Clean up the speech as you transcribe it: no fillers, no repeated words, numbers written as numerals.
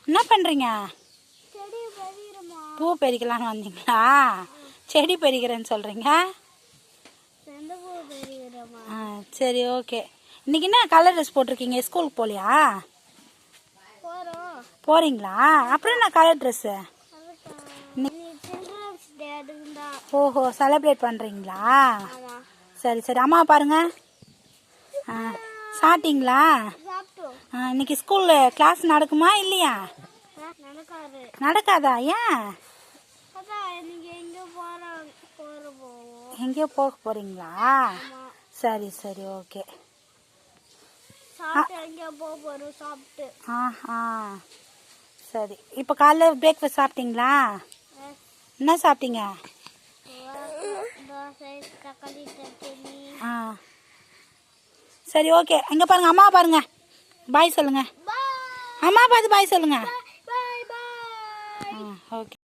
என்ன பண்ணுறீங்க? பூ பறிக்கலான்னு வந்தீங்களா? செடி பறிக்கிறேன்னு சொல்கிறீங்க. ஆ சரி ஓகே. இன்னைக்கு என்ன கலர் ட்ரெஸ் போட்டிருக்கீங்க? ஸ்கூலுக்கு போகலையா? போகிறீங்களா? அப்புறம் என்ன கலர் ட்ரெஸ்ஸு? ஓஹோ செலிப்ரேட் பண்ணுறீங்களா? சரி சரி. அம்மா பாருங்க. ஆ சாப்பிட்டீங்களா? இன்னைக்கு ஸ்கூலில் கிளாஸ் நடக்குமா இல்லையா? நடக்காதா? ஏன்? எங்கேயோ போக போகிறீங்களா? சரி சரி ஓகே. ஆஹா சரி. இப்போ காலைல பிரேக்ஃபாஸ்ட் சாப்பிட்டீங்களா? என்ன சாப்பிட்டீங்க? ஆ சரி ஓகே. இங்கே பாருங்க, அம்மா பாருங்க, பாய் சொல்லுங்க. அம்மா பார்த்து பாய் சொல்லுங்க. ஓகே.